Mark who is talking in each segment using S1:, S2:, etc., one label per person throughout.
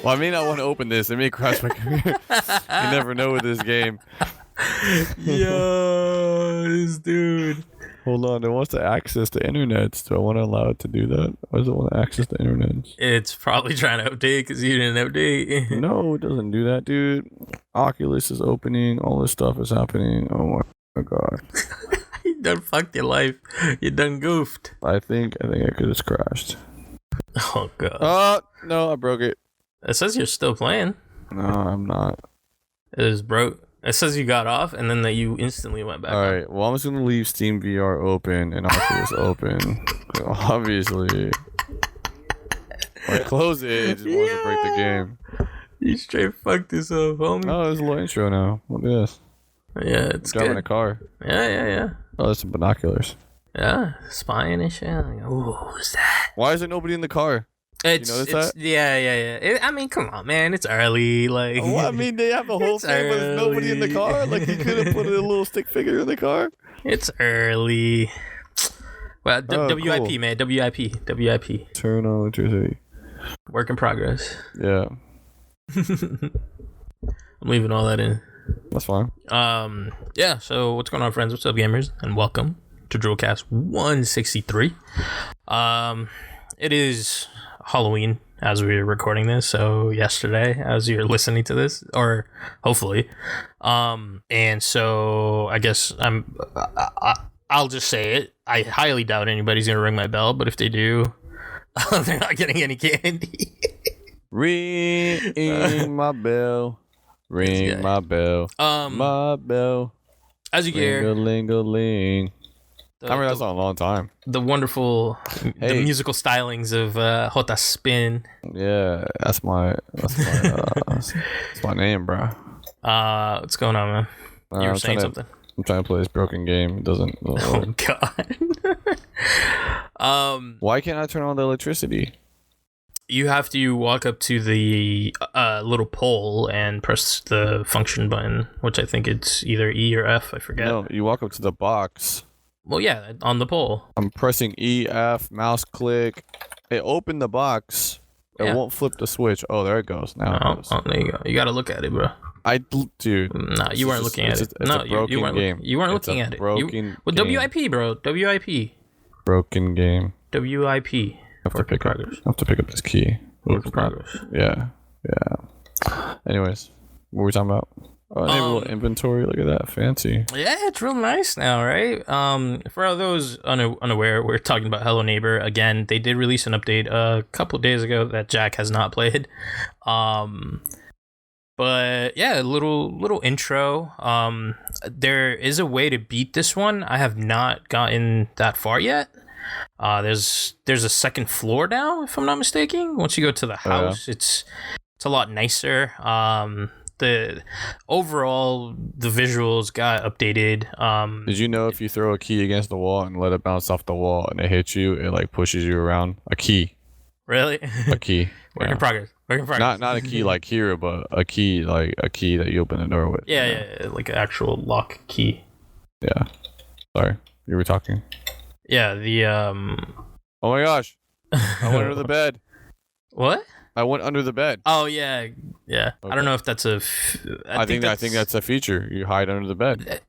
S1: Well, I may not want to open this. It may crash my computer. You never know with this game.
S2: Yo, this dude.
S1: Hold on. It wants to access the internet. Do I want to allow it to do that? Why does it want to access the internet?
S2: It's probably trying to update because you didn't update.
S1: No, it doesn't do that, dude. Oculus is opening. All this stuff is happening. Oh my god.
S2: You done fucked your life. You done goofed.
S1: I think I could have crashed.
S2: Oh god.
S1: Oh no, I broke it.
S2: It says you're still playing.
S1: No, I'm not.
S2: It is broke. It says you got off and then that you instantly went back.
S1: All right. Well, I'm just gonna leave Steam VR open and Oculus open. Obviously, when I close it, it just wants to break the game.
S2: You straight fucked this up, homie.
S1: Oh, there's a little intro now. Look at this.
S2: Yeah, it's
S1: driving
S2: good.
S1: a car.
S2: Yeah.
S1: Oh, there's some binoculars.
S2: Yeah, spying and shit. Like, ooh, who's that?
S1: Why is there nobody in the car? You notice that?
S2: Yeah. I mean, come on, man. It's early. Like,
S1: well, I mean, they have the whole thing, but there's nobody in the car. Like, you could have put a little stick figure in the car.
S2: It's early. Well, WIP,
S1: cool.
S2: man. WIP.
S1: Turn on electricity.
S2: Work in progress.
S1: Yeah.
S2: I'm leaving all that in.
S1: That's fine.
S2: Yeah, so what's going on, friends? What's up, gamers? And welcome to DRULcast 163. It is Halloween as we're recording this, so yesterday as you're listening to this, or hopefully. And so I guess I'll just say it. I highly doubt anybody's gonna ring my bell, but if they do, they're not getting any candy.
S1: Ring my bell. Ring my bell. My bell.
S2: As you hear,
S1: ling-a-ling-a-ling. I remember that song a long time.
S2: The wonderful, the musical stylings of Jota Spin.
S1: Yeah, that's my name, bro.
S2: What's going on, man? You were saying something.
S1: I'm trying to play this broken game. It doesn't.
S2: Oh god.
S1: Why can't I turn on the electricity?
S2: You have to walk up to the little pole and press the function button, which I think it's either E or F. I forget.
S1: No, you walk up to the box.
S2: Well, yeah, on the pole.
S1: I'm pressing E, F, mouse click. It opened the box. It won't flip the switch. Oh, there it goes. Now it goes.
S2: Oh, there you go. You got to look at it, bro.
S1: Dude.
S2: No, you weren't looking at it. No, you weren't. You weren't looking at it.
S1: Broken.
S2: Well, WIP, bro. WIP.
S1: Broken game.
S2: WIP.
S1: I have to pick up this key.
S2: Work in progress.
S1: Yeah. Anyways, what were we talking about? Oh, they have a little inventory. Look at that, fancy.
S2: Yeah, it's real nice now, right? For those unaware, we're talking about Hello Neighbor again. They did release an update a couple days ago that Jack has not played. But yeah, a little intro. There is a way to beat this one. I have not gotten that far yet. There's a second floor now, if I'm not mistaken. Once you go to the house, it's a lot nicer. The visuals got updated.
S1: Did you know if you throw a key against the wall and let it bounce off the wall and it hits you, it like pushes you around? A key.
S2: Really?
S1: A key.
S2: Work in progress.
S1: Not a key like here, but a key that you open the door with.
S2: Yeah, like an actual lock key.
S1: Yeah. Sorry, you were talking.
S2: Yeah, the
S1: Oh my gosh! I went under the bed.
S2: What?
S1: I went under the bed.
S2: Oh yeah. Okay. I don't know if that's a.
S1: I think that's a feature. You hide under the bed.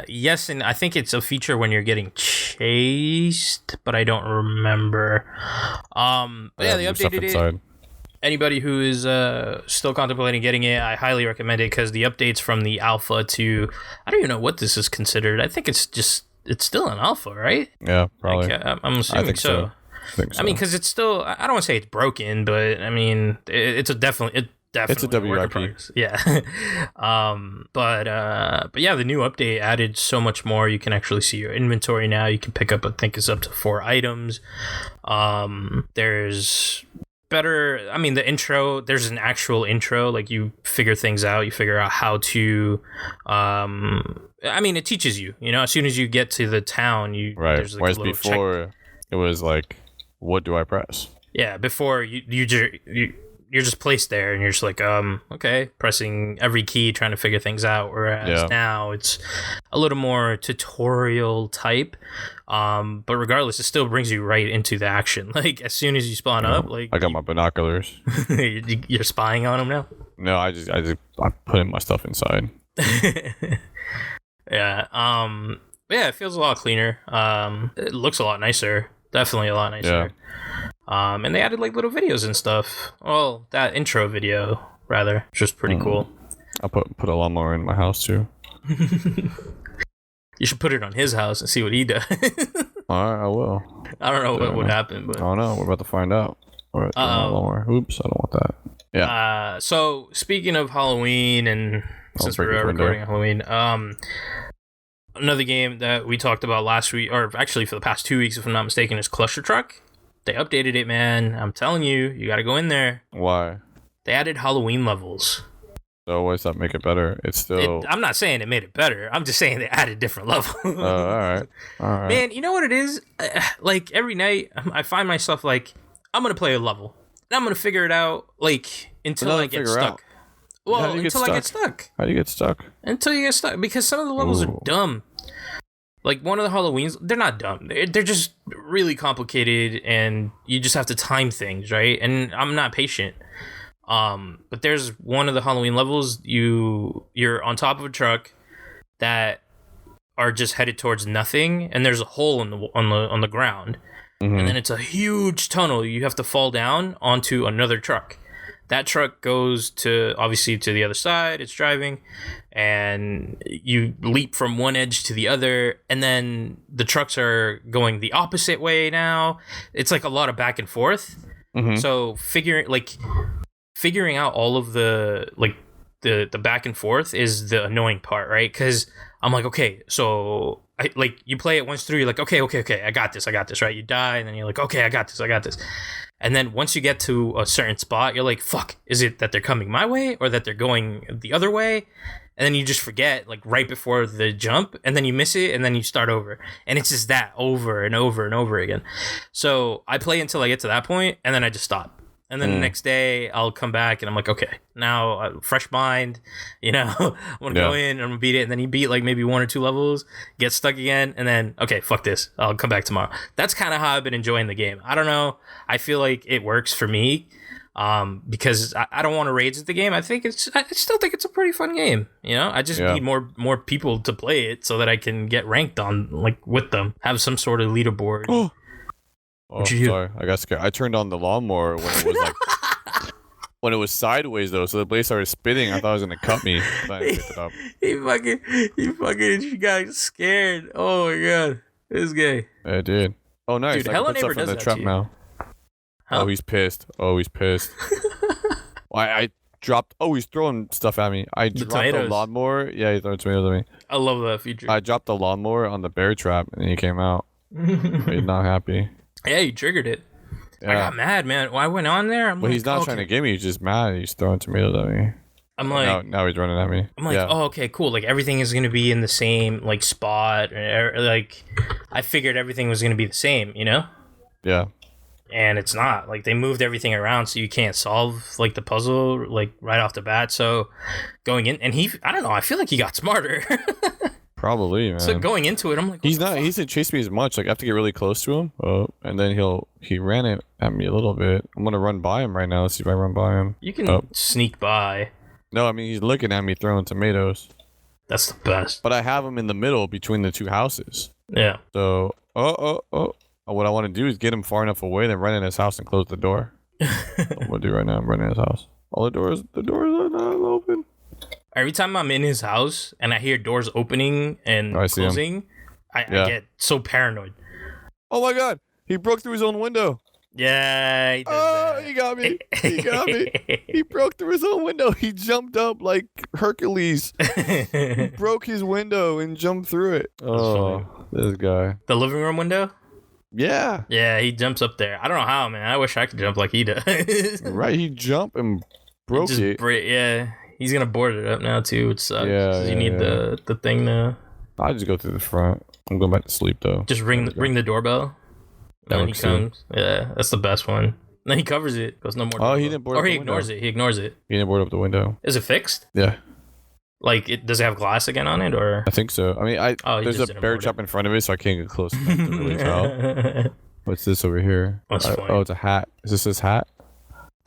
S2: Yes, and I think it's a feature when you're getting chased, but I don't remember. But yeah, they updated it. Anybody who is still contemplating getting it, I highly recommend it because the updates from the alpha to I don't even know what this is considered. I think it's still an alpha, right?
S1: Yeah, probably.
S2: I'm assuming so. I mean, because it's still, I don't want to say it's broken, but I mean, it's definitely
S1: it's a WIP.
S2: Yeah. But yeah, the new update added so much more. You can actually see your inventory now. You can pick up, I think it's up to 4 items. There's better, I mean, the intro, there's an actual intro, like you figure things out, you figure out how to, I mean, it teaches you, as soon as you get to the town,
S1: right.
S2: There's like
S1: whereas before, it was like, what do I press?
S2: Yeah, before you you're just placed there and you're just like, okay, pressing every key, trying to figure things out. Whereas now it's a little more tutorial type. But regardless, it still brings you right into the action. Like as soon as you spawn up, like
S1: I got my binoculars.
S2: You're spying on them now?
S1: No, I put my stuff inside.
S2: Yeah. Yeah, it feels a lot cleaner. It looks a lot nicer. Definitely a lot nicer. Yeah. And they added like little videos and stuff. Well, that intro video rather, which was pretty cool.
S1: I put a lawnmower in my house too.
S2: You should put it on his house and see what he does.
S1: All right, I will.
S2: I don't know what would happen, but
S1: I don't know. We're about to find out. All right, lawnmower. Oops, I don't want that. Yeah.
S2: So speaking of Halloween, and since we're recording Halloween, another game that we talked about last week, or actually for the past 2 weeks, if I'm not mistaken, is Cluster Truck. They updated it, man. I'm telling you, you got to go in there.
S1: Why? They
S2: added Halloween levels.
S1: So what does that make it better? It's still...
S2: I'm not saying it made it better. I'm just saying they added different levels.
S1: All right.
S2: Man, you know what it is? Like, every night, I find myself like, I'm going to play a level. And I'm going to figure it out, like, until I get stuck. Well, until I get stuck.
S1: How do you get stuck?
S2: Until you get stuck. Because some of the levels are dumb. Like, one of the Halloweens, they're not dumb. They're just really complicated, and you just have to time things, right? And I'm not patient. But there's one of the Halloween levels, you're on top of a truck that are just headed towards nothing, and there's a hole on the ground. Mm-hmm. And then it's a huge tunnel. You have to fall down onto another truck. That truck goes obviously to the other side. It's driving, and you leap from one edge to the other, and then the trucks are going the opposite way now. It's like a lot of back and forth. Mm-hmm. So figuring out all of the back and forth is the annoying part, right? Because I'm like, okay, so you play it once through, you're like, okay, I got this, right? You die, and then you're like, okay, I got this. And then once you get to a certain spot, you're like, fuck, is it that they're coming my way or that they're going the other way? And then you just forget, like, right before the jump, and then you miss it, and then you start over. And it's just that over and over and over again. So I play until I get to that point, and then I just stop. And then the next day, I'll come back, and I'm like, okay, now fresh mind, I'm going to go in, and I'm going to beat it. And then you beat, like, maybe 1 or 2 levels, get stuck again, and then, okay, fuck this. I'll come back tomorrow. That's kind of how I've been enjoying the game. I don't know. I feel like it works for me because I don't want to rage at the game. I still think it's a pretty fun game. I just need more people to play it so that I can get ranked on, like, with them, have some sort of leaderboard.
S1: Oh, sorry. I got scared. I turned on the lawnmower when it was like when it was sideways though, so the blade started spinning. I thought it was gonna cut me. I picked it up.
S2: He got scared. Oh my god, this guy.
S1: I did. Oh nice.
S2: Dude, Hello Neighbor does that
S1: trap now. Huh? Oh, he's pissed. I dropped. Oh, he's throwing stuff at me. I dropped the lawnmower. Yeah, he's throwing tomatoes at me.
S2: I love that feature.
S1: I dropped the lawnmower on the bear trap, and he came out. He's not happy.
S2: Yeah, you triggered it. Yeah. I got mad, man. When I went on there,
S1: he's not trying to get me. He's just mad. He's throwing tomatoes at me.
S2: I'm like...
S1: Now he's running at me.
S2: I'm like, oh, okay, cool. Like, everything is going to be in the same, like, spot. Like, I figured everything was going to be the same,
S1: Yeah.
S2: And it's not. Like, they moved everything around so you can't solve, like, the puzzle, like, right off the bat. So, going in... And I don't know. I feel like he got smarter.
S1: Probably, man.
S2: So going into it, I'm like,
S1: he doesn't chase me as much. Like I have to get really close to him. Oh, and then he ran it at me a little bit. I'm gonna run by him right now. Let's see if I run by him.
S2: You can sneak by.
S1: No, I mean he's looking at me throwing tomatoes.
S2: That's the best.
S1: But I have him in the middle between the 2 houses.
S2: Yeah.
S1: So what I want to do is get him far enough away, then run in his house and close the door. That's what I'm gonna do right now. I'm running in his house. All the doors are not open.
S2: Every time I'm in his house and I hear doors opening and closing, I get so paranoid.
S1: Oh my god, he broke through his own window.
S2: Yeah, he does that.
S1: He got me. He broke through his own window. He jumped up like Hercules. He broke his window and jumped through it. Oh, this guy.
S2: The living room window?
S1: Yeah.
S2: Yeah, he jumps up there. I don't know how, man. I wish I could jump like he does.
S1: Right, he jumped and broke it.
S2: Yeah. He's gonna board it up now too, which sucks. Yeah, you need the thing to.
S1: I'll just go through the front. I'm going back to sleep though.
S2: Just ring the doorbell. And then he comes. Yeah, that's the best one. Then he covers it. Goes no more.
S1: Oh, he didn't board up
S2: Or he
S1: the window.
S2: ignores it. He ignores it.
S1: He didn't board up the window.
S2: Is it fixed?
S1: Yeah,
S2: Like, does it have glass again on it, or?
S1: I think so. I mean,
S2: He
S1: there's
S2: just
S1: a
S2: didn't
S1: bear
S2: board
S1: trap
S2: it.
S1: in front of it, so I can't get close enough to really tell. What's this over here?
S2: That's funny.
S1: Oh, it's a hat. Is this his hat?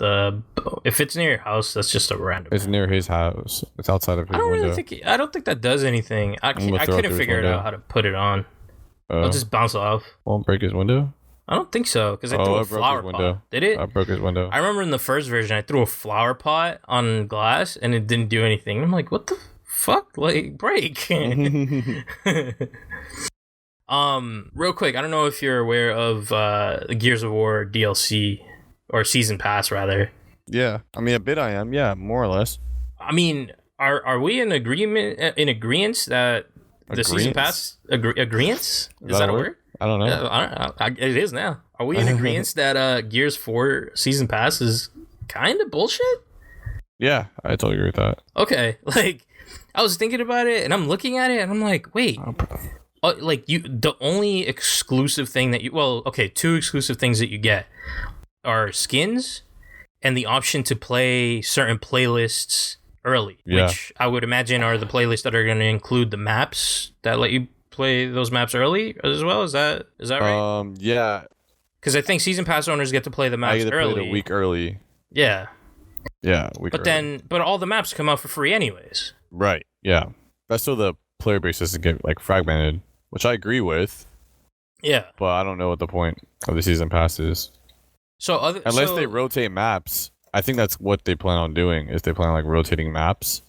S2: If it's near your house, that's just a random.
S1: It's near his house. It's outside of his window.
S2: I don't think that does anything. I
S1: gonna throw it
S2: couldn't
S1: through his
S2: figure it
S1: window.
S2: out how to put it on. I'll just bounce off.
S1: Won't break his window?
S2: I don't think so, because I threw a
S1: it broke
S2: flower
S1: his window.
S2: pot. Did it?
S1: I broke his window.
S2: I remember in the first version, I threw a flower pot on glass and it didn't do anything. I'm like, what the fuck? Like, break. Real quick, I don't know if you're aware of the Gears of War DLC or Season Pass, rather.
S1: Yeah, I mean, a bit I am. Yeah, more or less.
S2: I mean, are we in agreement that the Season Pass agreements? Is that a word?
S1: I don't know.
S2: It is now. Are we in agreement that Gears 4 Season Pass is kind of bullshit?
S1: Yeah, I totally agree with that.
S2: Okay, like I was thinking about it and I'm looking at it and I'm like, wait, the only exclusive thing that two exclusive things that you get are skins and the option to play certain playlists early, which I would imagine are the playlists that are going to include the maps that let you play those maps early as well. Is that right?
S1: Yeah.
S2: Because I think Season Pass owners get to play the maps
S1: I get to
S2: early.
S1: play it a week early.
S2: Yeah.
S1: Yeah, a week
S2: early. But all the maps come out for free anyways.
S1: Right. Yeah. That's so the player base doesn't get like fragmented, which I agree with.
S2: Yeah.
S1: But I don't know what the point of the Season Pass is. Unless they rotate maps, I think that's what they plan on doing. Is they plan on like rotating maps.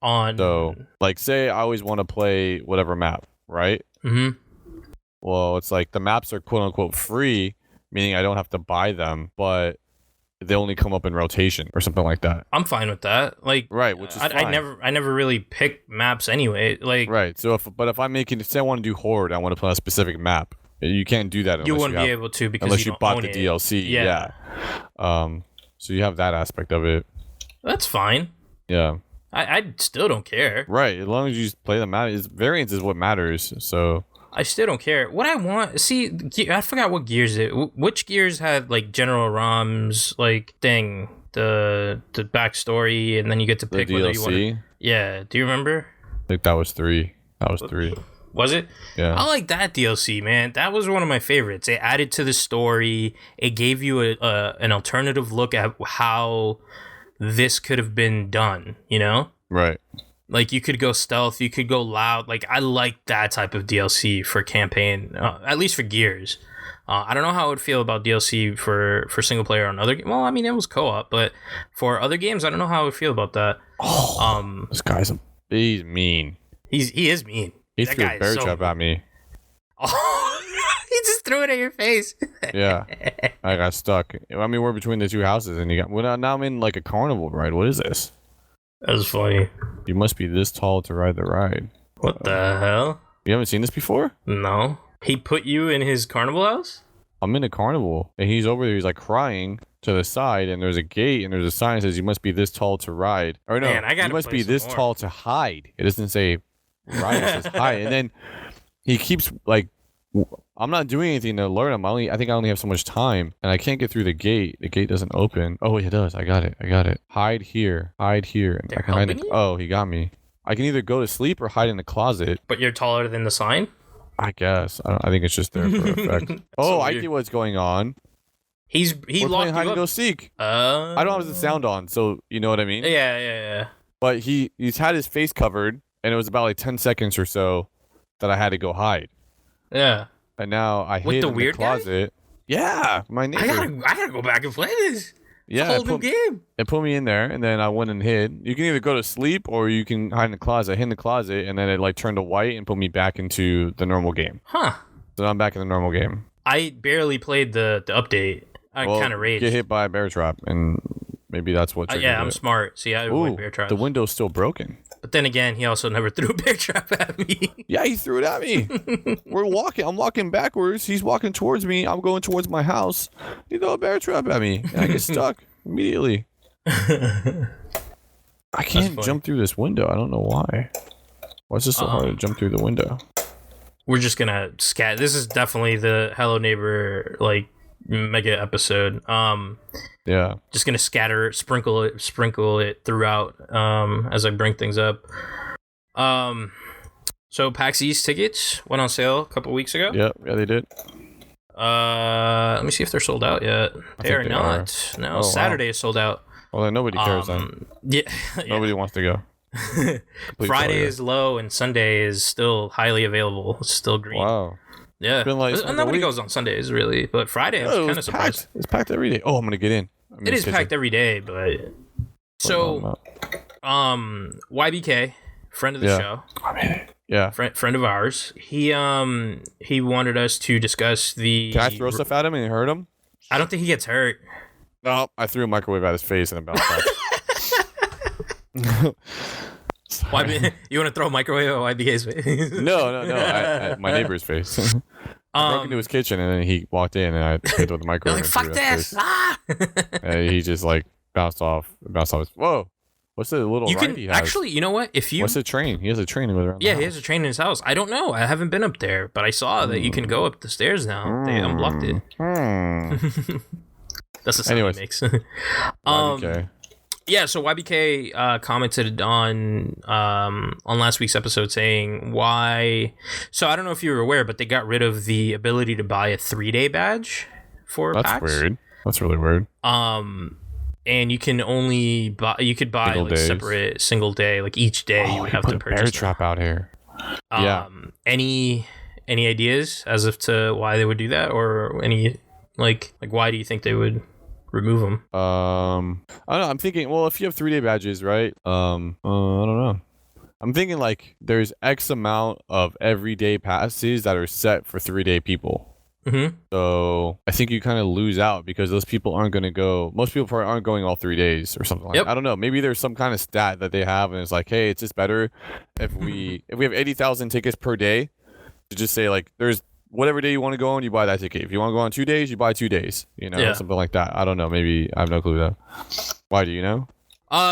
S1: So, like, say I always want to play whatever map, right?
S2: Mm-hmm.
S1: Well, it's like the maps are quote unquote free, meaning I don't have to buy them, but they only come up in rotation or something like that.
S2: I'm fine with that. Like,
S1: right, which is fine.
S2: I never really pick maps anyway. Like,
S1: right. So if I'm making, say I want to do Horde, I want to play a specific map. You can't do that unless
S2: you wouldn't be able to because
S1: unless
S2: you
S1: you bought
S2: own
S1: the
S2: it.
S1: DLC. Yeah. So you have that aspect of it.
S2: That's fine.
S1: Yeah.
S2: I still don't care.
S1: Right. As long as you just play the map, variance is what matters. So
S2: I still don't care. What I want, see, I forgot what Gears it. Which Gears had like General Rom's like thing, the backstory, and then you get to pick whether you want. Yeah. Do you remember?
S1: I think that was 3. That was 3.
S2: Was it?
S1: Yeah.
S2: I like that DLC, man. That was one of my favorites. It added to the story. It gave you an alternative look at how this could have been done, you know?
S1: Right.
S2: Like, you could go stealth, you could go loud. Like, I like that type of DLC for campaign, at least for Gears. I don't know how I would feel about DLC for single player on other games. Well, I mean, it was co-op, but for other games, I don't know how I would feel about that.
S1: This guy's he's mean.
S2: He is mean.
S1: He
S2: That
S1: threw a
S2: guy is
S1: bear
S2: so
S1: trap
S2: mean.
S1: at me.
S2: Oh, he just threw it at your face.
S1: Yeah. I got stuck. I mean, we're between the two houses, and now I'm in like a carnival ride. What is this?
S2: That was funny.
S1: You must be this tall to ride the ride.
S2: What the hell?
S1: You haven't seen this before?
S2: No. He put you in his carnival house?
S1: I'm in a carnival, and he's over there. He's like crying to the side, and there's a gate, and there's a sign that says you must be this tall to ride. Or no,
S2: Man, I gotta
S1: you must
S2: play
S1: be
S2: some
S1: this
S2: more.
S1: tall to hide. It doesn't say ride, it says hide. And then he keeps like, I'm not doing anything to learn him. I think I only have so much time, and I can't get through the gate. The gate doesn't open. Oh, it does. I got it. Hide here. And
S2: They're
S1: I can hide.
S2: helping you?
S1: Oh, he got me. I can either go to sleep or hide in the closet.
S2: But you're taller than the sign?
S1: I guess. I think it's just there for effect.
S2: So
S1: I
S2: weird.
S1: get what's going on.
S2: He
S1: We're
S2: locked
S1: playing hide
S2: you
S1: and go
S2: up.
S1: seek. I don't have the sound on, so you know what I mean.
S2: Yeah.
S1: But he's had his face covered, and it was about like 10 seconds or so that I had to go hide.
S2: Yeah.
S1: And now I
S2: With
S1: hid
S2: the
S1: in
S2: weird
S1: the
S2: guy?
S1: closet. Yeah, my neighbor.
S2: I gotta go back and play this.
S1: Yeah,
S2: It's a whole new game.
S1: it put me in there, and then I went and hid. You can either go to sleep or you can hide in the closet. I hid in the closet, and then it like turned to white and put me back into the normal game.
S2: Huh.
S1: So I'm back in the normal game.
S2: I barely played the update. I kind of raged.
S1: Get hit by a bear trap, and maybe that's what.
S2: Yeah, I'm smart. See, I avoid bear traps.
S1: The window's still broken.
S2: But then again, he also never threw a bear trap at me.
S1: Yeah, he threw it at me. We're walking. I'm walking backwards. He's walking towards me. I'm going towards my house. He threw a bear trap at me, and I get stuck immediately. I can't jump through this window. I don't know why. Why is it so hard to jump through the window?
S2: We're just gonna scat. This is definitely the Hello Neighbor like mega episode.
S1: Yeah.
S2: Just gonna sprinkle it throughout as I bring things up. So PAX East tickets went on sale a couple weeks ago.
S1: Yeah, they did.
S2: Let me see if they're sold out yet. They are not. No, Saturday is sold out.
S1: Well, then nobody cares then.
S2: Yeah.
S1: Nobody wants to go.
S2: Friday is low and Sunday is still highly available. It's still green.
S1: Wow.
S2: Yeah. Nobody goes on Sundays really, but Friday I was kind of surprised.
S1: Packed. It's packed every day. Oh, I'm gonna get in.
S2: It is packed every day, but so YBK, friend of the show.
S1: Yeah.
S2: Friend of ours. He wanted us to discuss the.
S1: Can I throw stuff at him and hurt him?
S2: I don't think he gets hurt.
S1: No, I threw a microwave at his face and it bounced off.
S2: You want to throw a microwave at YBK's face?
S1: No. My neighbor's face. I broke into his kitchen and then he walked in and I hit with the microwave.
S2: Like, fuck this!
S1: And he just like bounced off his. Whoa! What's the little ride he has?
S2: Actually, you know what?
S1: What's the train? He has a train around.
S2: Yeah, he has a train in his house. I don't know. I haven't been up there, but I saw that you can go up the stairs now. They unblocked it. That's the sound he makes.
S1: YBK.
S2: Yeah, so YBK commented on last week's episode saying why. So I don't know if you were aware, but they got rid of the ability to buy a 3-day badge for PAX.
S1: That's weird. That's really weird.
S2: And you can only buy. You could buy like separate single day, like each day you would have to purchase.
S1: Bear Trap out here. Yeah.
S2: Any ideas as of to why they would do that, or any like why do you think they would remove them?
S1: I don't know. I'm thinking. Well, if you have 3-day badges, right? I don't know. I'm thinking like there's X amount of everyday passes that are set for 3-day people.
S2: Mm-hmm.
S1: So I think you kind of lose out because those people aren't going to go. Most people probably aren't going all 3 days or something like that. I don't know. Maybe there's some kind of stat that they have and it's like, hey, it's just better if we have 80,000 tickets per day to just say like there's whatever day you want to go on, you buy that ticket. If you want to go on 2 days, you buy 2 days. You know, something like that. I don't know. Maybe I have no clue though. Why do you know?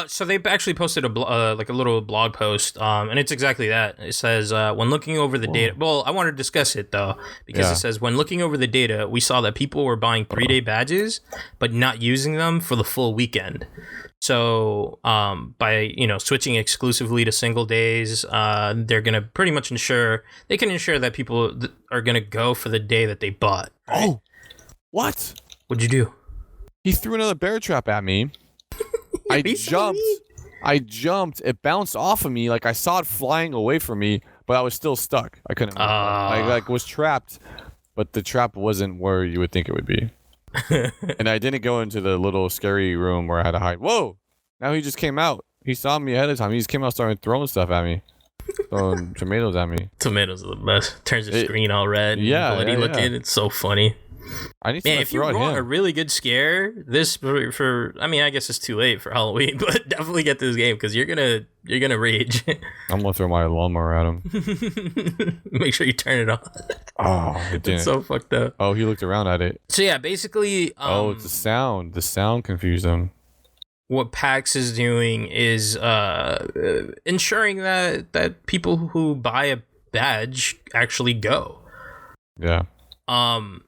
S2: So they actually posted a little blog post, and it's exactly that. It says, when looking over the data, well, I want to discuss it though, because it says, when looking over the data, we saw that people were buying 3-day badges, but not using them for the full weekend. So, by, switching exclusively to single days, they're going to pretty much ensure that people are going to go for the day that they bought. Right?
S1: Oh, what?
S2: What'd you do?
S1: He threw another bear trap at me. I jumped. It bounced off of me. Like I saw it flying away from me, but I was still stuck. I couldn't move. I was trapped, but the trap wasn't where you would think it would be. And I didn't go into the little scary room where I had to hide. Whoa! Now he just came out. He saw me ahead of time. He just came out, started throwing stuff at me, throwing tomatoes at me.
S2: Tomatoes are the best. Turns the screen all red. Bloody looking. It's so funny. If you want a really good scare, I guess it's too late for Halloween, but definitely get this game because you're gonna rage.
S1: I'm gonna throw my lawnmower at him.
S2: Make sure you turn it on.
S1: Oh,
S2: it's so fucked up.
S1: Oh, he looked around at it.
S2: So yeah, basically.
S1: It's the sound. The sound confused him.
S2: What PAX is doing is ensuring that people who buy a badge actually go.
S1: Yeah.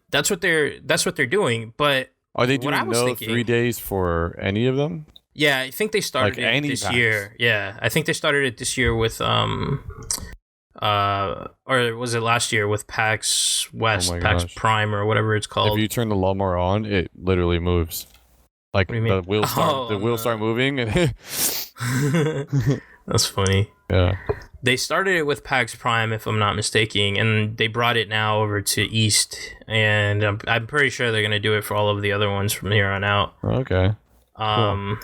S2: That's what they're doing, but
S1: are they doing 3 days for any of them?
S2: Yeah, I think they started it this year. Yeah, I think they started it this year with or was it last year with PAX West, PAX Prime, or whatever it's called.
S1: If you turn the lawnmower on, it literally moves. Like the wheels start moving. And
S2: That's funny.
S1: Yeah.
S2: They started it with PAX Prime, if I'm not mistaken, and they brought it now over to East, and I'm pretty sure they're gonna do it for all of the other ones from here on out.
S1: Okay.
S2: Cool.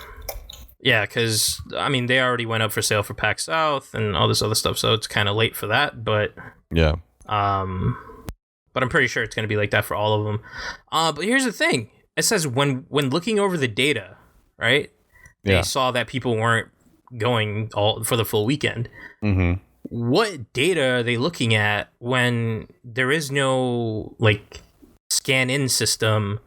S2: Yeah, because they already went up for sale for PAX South and all this other stuff, so it's kind of late for that. But
S1: yeah.
S2: But I'm pretty sure it's gonna be like that for all of them. But here's the thing: it says when looking over the data, right? They saw that people weren't going all for the full weekend.
S1: Mm-hmm.
S2: What data are they looking at when there is no scan in system?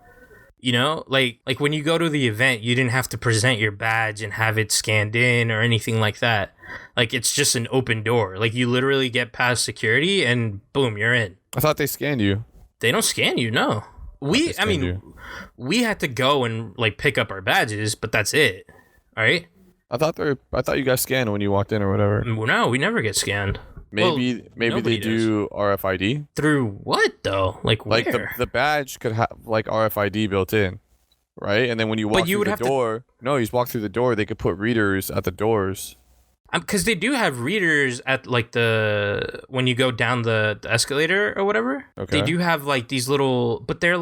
S2: Like when you go to the event, you didn't have to present your badge and have it scanned in or anything like that. Like it's just an open door. Like you literally get past security and boom, you're in.
S1: I thought they scanned you.
S2: They don't scan you, no. we had to go and like pick up our badges, but that's it. All right.
S1: I thought you guys scanned when you walked in or whatever.
S2: No, we never get scanned.
S1: Maybe they do RFID.
S2: Through what though? Like where?
S1: The badge could have like RFID built in, right? And then when you walk through the door, you just walk through the door. They could put readers at the doors.
S2: Because they do have readers at like when you go down the escalator or whatever. Okay. They do have like these little, but they're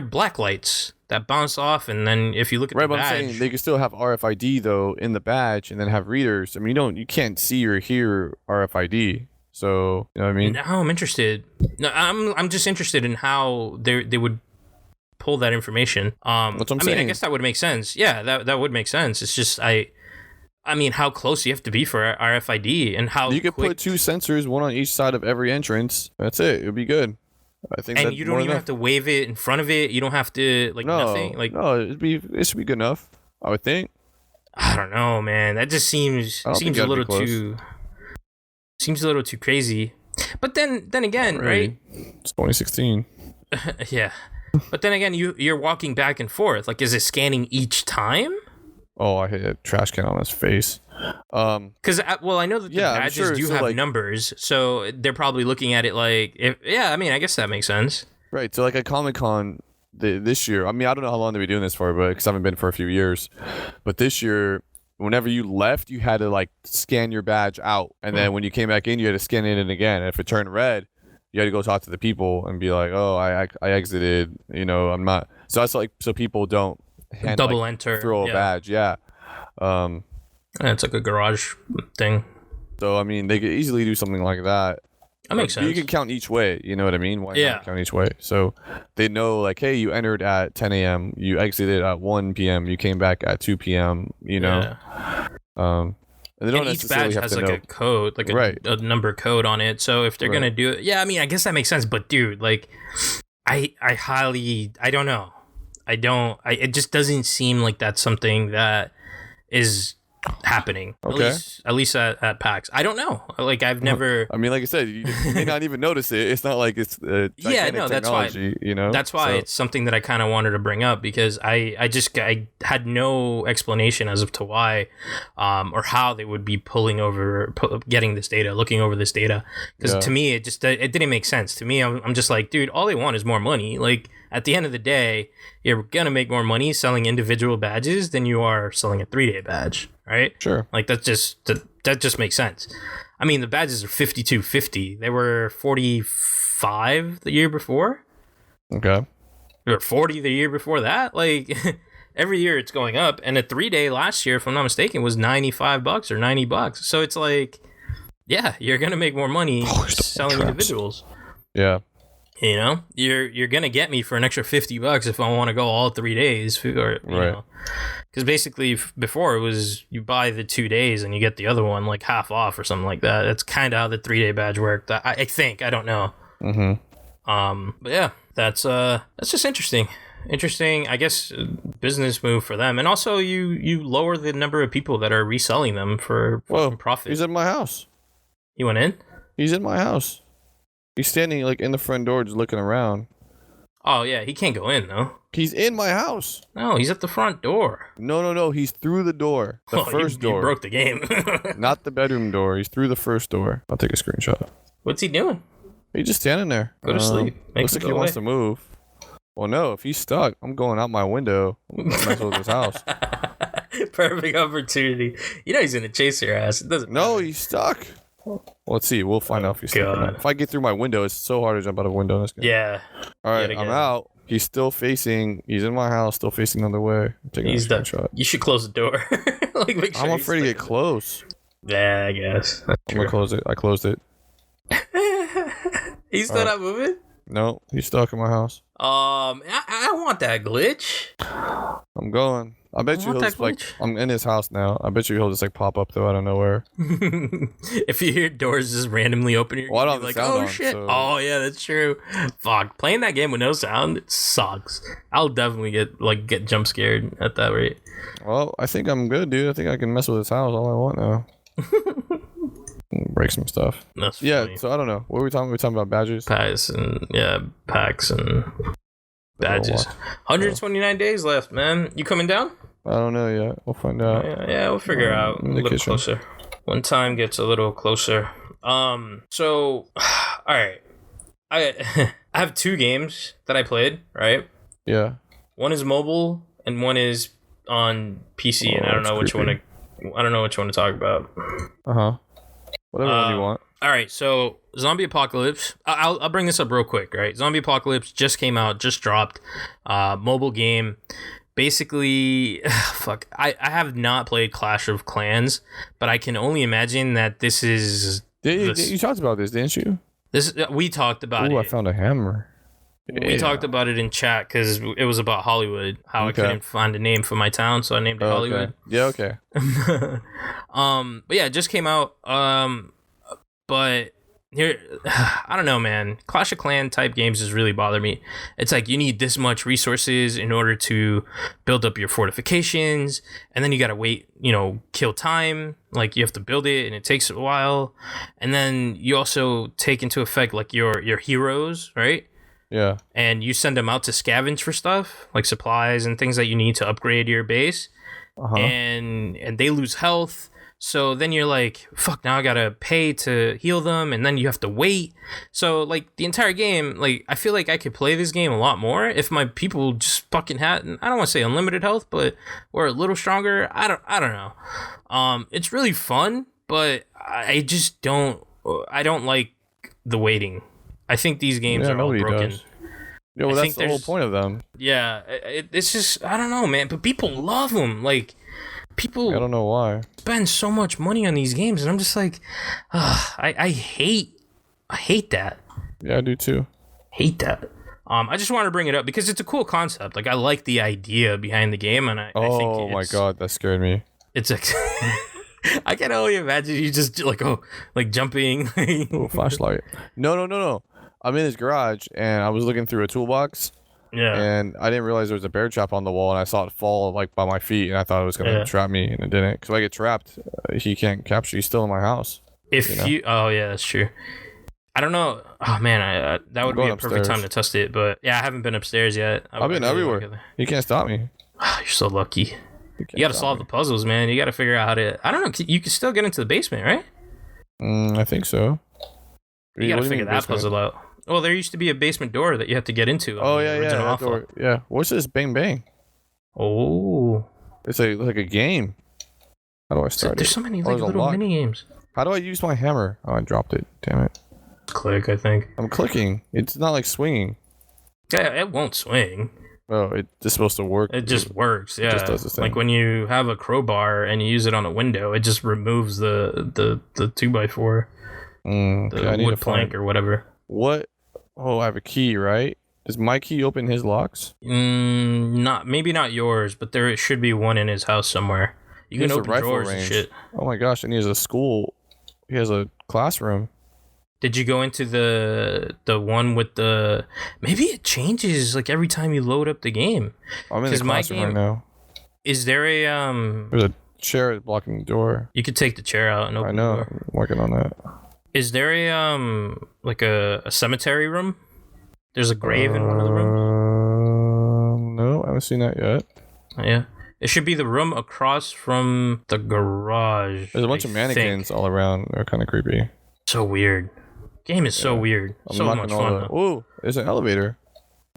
S2: black lights that bounce off, and then if you look at the badge, I'm saying
S1: they can still have RFID though in the badge, and then have readers. I mean, you can't see or hear RFID, so you know what I mean.
S2: Now I'm interested. No, I'm just interested in how they would pull that information. That's what I'm saying. I mean, I guess that would make sense. Yeah, that would make sense. It's just I mean, how close you have to be for RFID, and how
S1: you could put 2 sensors, one on each side of every entrance. That's it. It'd be good. I think.
S2: And you don't even have to wave it in front of it. You don't have to nothing. Like
S1: it should be good enough. I would think.
S2: I don't know, man. That just seems a little too crazy. But then again, right?
S1: It's 2016.
S2: Yeah, but then again, you're walking back and forth. Like, is it scanning each time?
S1: Oh, I hit a trash can on his face.
S2: Because I know that the badges do have numbers, so they're probably looking at it like, I mean, I guess that makes sense.
S1: Right. So like at Comic-Con this year, I mean, I don't know how long they've been doing this for, but because I haven't been for a few years, but this year, whenever you left, you had to like scan your badge out, and then when you came back in, you had to scan it in again. And if it turned red, you had to go talk to the people and be like, oh, I exited. You know, I'm not. So that's like so people don't
S2: enter
S1: throw a badge. Yeah.
S2: It's like a garage thing.
S1: So I mean, they could easily do something like that.
S2: That makes sense.
S1: You can count each way. You know what I mean? Why not count each way? So they know, like, hey, you entered at 10 a.m. You exited at 1 p.m. You came back at 2 p.m. You know. And they don't
S2: each badge has like a code, like a number code on it. So if they're gonna do it, I mean, I guess that makes sense. But dude, like, I don't know. It just doesn't seem like that's something that is happening.
S1: Okay.
S2: At least at PAX. I don't know. Like, I've never.
S1: I mean, like I said, you may not even notice it. It's not like it's
S2: that's why.
S1: You know,
S2: that's why it's something that I kind of wanted to bring up, because I had no explanation as to why, or how they would be looking over this data. Because to me, it didn't make sense. To me, I'm just like, dude, all they want is more money. Like, at the end of the day, you're gonna make more money selling individual badges than you are selling a 3-day badge, right?
S1: Sure.
S2: Like, that just makes sense. I mean, the badges are $52.50. They were $45 the year before.
S1: Okay.
S2: They were $40 the year before that. Like, every year it's going up. And a 3-day last year, if I'm not mistaken, was $95 or $90. So it's like, yeah, you're gonna make more money selling individuals.
S1: Yeah.
S2: You know, you're gonna get me for an extra $50 if I want to go all 3 days, or you know, because basically before it was you buy the 2 days and you get the other one like half off or something like that. That's kind of how the 3-day badge worked. I think, I don't know. But yeah, that's just interesting. I guess business move for them, and also you lower the number of people that are reselling them for profit.
S1: He's in my house.
S2: He went in.
S1: He's in my house. He's standing like in the front door just looking around.
S2: Oh, yeah, he can't go in, though.
S1: He's in my house.
S2: No, he's at the front door.
S1: No. He's through the door. The first door.
S2: You broke the game.
S1: Not the bedroom door. He's through the first door. I'll take a screenshot.
S2: What's he doing?
S1: He's just standing there.
S2: Go to sleep.
S1: Looks like he wants to move. Well, no, if he's stuck, I'm going out my window. I'm mess with his house.
S2: Perfect opportunity. You know he's going to chase your ass. It doesn't matter.
S1: He's stuck. Well, let's see. We'll find out if he's stuck or not. If I get through my window, it's so hard to jump out of a window in this game.
S2: Yeah.
S1: All right, I'm out. He's in my house, still facing the other way. I'm taking a screenshot.
S2: You should close the door. Make sure
S1: I'm afraid to get close.
S2: Yeah, I guess.
S1: I'm going to close it. I closed it.
S2: He's still not moving?
S1: No, he's stuck in my house.
S2: I want that glitch.
S1: I'm going. I bet you he'll just I'm in his house now. I bet you he'll just pop up though out of nowhere.
S2: If you hear doors just randomly open, you're gonna be like, oh shit. So. Oh yeah, that's true. Fuck. Playing that game with no sound, it sucks. I'll definitely get jump scared at that rate.
S1: Well, I think I'm good, dude. I think I can mess with his house all I want now. Break some stuff.
S2: That's funny.
S1: So I don't know. What were we talking? We were talking about badges.
S2: PAX and badges. 129 days left, man. You coming down?
S1: I don't know yet. We'll find out.
S2: Yeah, we'll figure out a little closer. When time gets a little closer. So, all right. I have 2 games that I played, right?
S1: Yeah.
S2: One is mobile and one is on PC, and I don't know which one to talk about.
S1: Whatever one you want.
S2: All right, so Zombie Apocalypse. I'll bring this up real quick, right? Zombie Apocalypse just came out, just dropped. Mobile game. Basically, fuck. I have not played Clash of Clans, but I can only imagine that this is.
S1: You talked about this, didn't you?
S2: We talked about it.
S1: I found a hammer.
S2: We talked about it in chat because it was about Hollywood. How I couldn't find a name for my town, so I named it Hollywood.
S1: Yeah, okay.
S2: But yeah, it just came out. But here, I don't know, man. Clash of Clan type games just really bother me. It's like you need this much resources in order to build up your fortifications, and then you gotta wait, kill time. Like you have to build it, and it takes a while. And then you also take into effect like your heroes, right?
S1: Yeah.
S2: And you send them out to scavenge for stuff like supplies and things that you need to upgrade your base. And they lose health. So then you're like, fuck, now I gotta pay to heal them, and then you have to wait. So like the entire game, like I feel like I could play this game a lot more if my people just fucking had, I don't want to say unlimited health, but were a little stronger. I don't know. It's really fun, but I don't like the waiting. I think these games are all broken.
S1: Does. Yeah, well, that's the whole point of them.
S2: Yeah, it's just, I don't know, man. But people love them. Like, people...
S1: I don't know why.
S2: ...spend so much money on these games, and I'm just like, I hate that.
S1: Yeah, I do too.
S2: Hate that. I just wanted to bring it up because it's a cool concept. Like, I like the idea behind the game, and I think
S1: oh my god, that scared me.
S2: It's like... I can only imagine you just like jumping.
S1: Oh, flashlight. No. I'm in his garage and I was looking through a toolbox.
S2: Yeah.
S1: And I didn't realize there was a bear trap on the wall, and I saw it fall like by my feet, and I thought it was gonna trap me, and it didn't. Because if I get trapped, he can't capture. He's still in my house.
S2: Oh yeah, that's true. I don't know. Oh man, that would be a perfect time to test it. But yeah, I haven't been upstairs yet.
S1: I've been everywhere. You can't stop me.
S2: You're so lucky. You got to solve the puzzles, man. You got to figure out how to. I don't know. You can still get into the basement, right?
S1: I think so.
S2: You got to figure that puzzle out. Well, there used to be a basement door that you have to get into.
S1: Oh yeah, that door. Yeah. What's this? Bang bang.
S2: Oh.
S1: It's like a game. How do I start it?
S2: There's so many little mini games.
S1: How do I use my hammer? Oh, I dropped it. Damn it.
S2: Click, I think.
S1: I'm clicking. It's not like swinging.
S2: Yeah, it won't swing.
S1: Oh, it's supposed to work.
S2: It just works, yeah.
S1: It just does the thing.
S2: Like when you have a crowbar and you use it on a window, it just removes the 2x4, the wood plank or whatever.
S1: What? Oh, I have a key, right? Does my key open his locks?
S2: Maybe not yours, but there should be one in his house somewhere. You can open drawers and shit.
S1: Oh my gosh, and he has a school. He has a classroom.
S2: Did you go into the one with the... Maybe it changes like every time you load up the game.
S1: I'm in the classroom right now.
S2: Is there a...
S1: There's a chair blocking the door.
S2: You could take the chair out and open the door.
S1: I'm working on that.
S2: Is there a cemetery room? There's a grave in one of the rooms?
S1: No, I haven't seen that yet.
S2: Yeah. It should be the room across from the garage.
S1: There's a bunch of mannequins all around. They're kind of creepy.
S2: So weird. Game is so weird. So much fun.
S1: Oh, there's an elevator.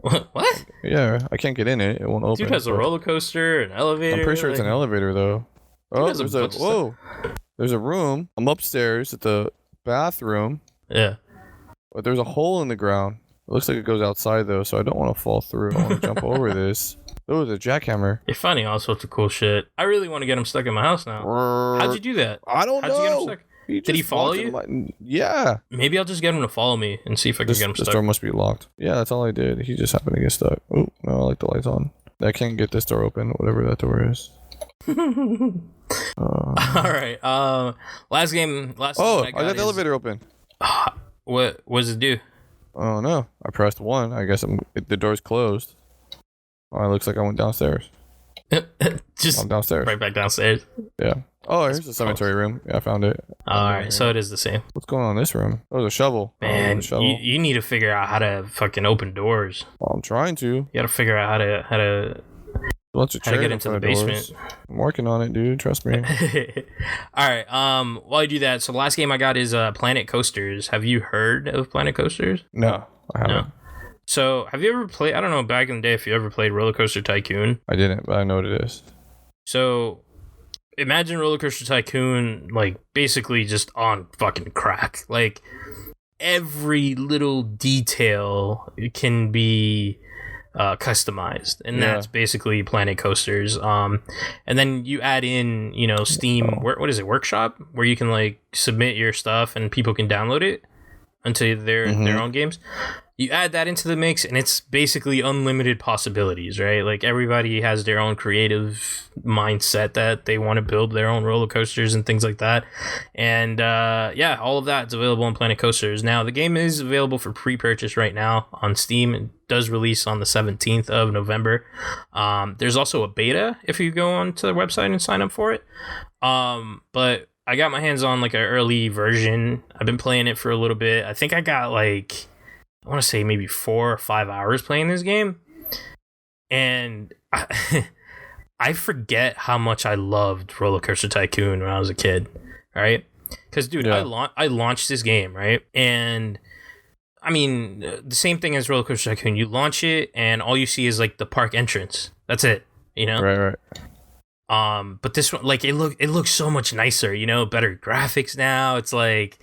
S2: What?
S1: Yeah, I can't get in it. It won't open.
S2: Dude has a roller coaster, an elevator.
S1: I'm pretty sure it's an elevator though. Oh, there's a room. I'm upstairs at the bathroom.
S2: Yeah.
S1: But there's a hole in the ground. It looks like it goes outside though, so I don't want to fall through. I want to jump over this. Oh, the jackhammer.
S2: You're finding all sorts of cool shit. I really want to get him stuck in my house now. How'd you do that?
S1: I don't know.
S2: How'd you get him stuck? Did he follow you?
S1: Yeah.
S2: Maybe I'll just get him to follow me and see if I can get him stuck.
S1: This door must be locked. Yeah, that's all I did. He just happened to get stuck. Oh, no, I like the lights on. I can't get this door open, whatever that door is.
S2: Alright, last game.
S1: I got the elevator open.
S2: What does it do?
S1: Oh, no. I pressed 1. I guess the door's closed. Oh, it looks like I went downstairs.
S2: Just
S1: I'm downstairs.
S2: Right back downstairs.
S1: Yeah. Oh, here's the cemetery room. Yeah, I found it.
S2: All right, so it is the same.
S1: What's going on in this room? Oh, there's a shovel.
S2: Man,
S1: shovel.
S2: you need to figure out how to fucking open doors.
S1: Well, I'm trying to.
S2: You got to figure out how to get into the basement.
S1: I'm working on it, dude. Trust me.
S2: All right. While you do that, so the last game I got is Planet Coasters. Have you heard of Planet Coasters?
S1: No, I haven't.
S2: No. So, have you ever played? I don't know. Back in the day, if you ever played Roller Coaster Tycoon.
S1: I didn't, but I know what it is.
S2: So, imagine Roller Coaster Tycoon, like basically just on fucking crack. Like every little detail can be customized, and that's basically Planet Coasters. And then you add in, Steam. What is it? Workshop, where you can like submit your stuff and people can download it onto their own games. You add that into the mix, and it's basically unlimited possibilities, right? Like everybody has their own creative mindset that they want to build their own roller coasters and things like that. And all of that's available on Planet Coasters. Now, the game is available for pre-purchase right now on Steam. It does release on the 17th of November. There's also a beta if you go onto the website and sign up for it. But I got my hands on like an early version. I've been playing it for a little bit. I think I got like, I want to say maybe 4 or 5 hours playing this game. And I forget how much I loved Roller Coaster Tycoon when I was a kid, right? Because, dude, I launched this game, right? And, I mean, the same thing as Roller Coaster Tycoon. You launch it, and all you see is, like, the park entrance. That's it,
S1: Right.
S2: But this one, like, it looks so much nicer, better graphics now. It's like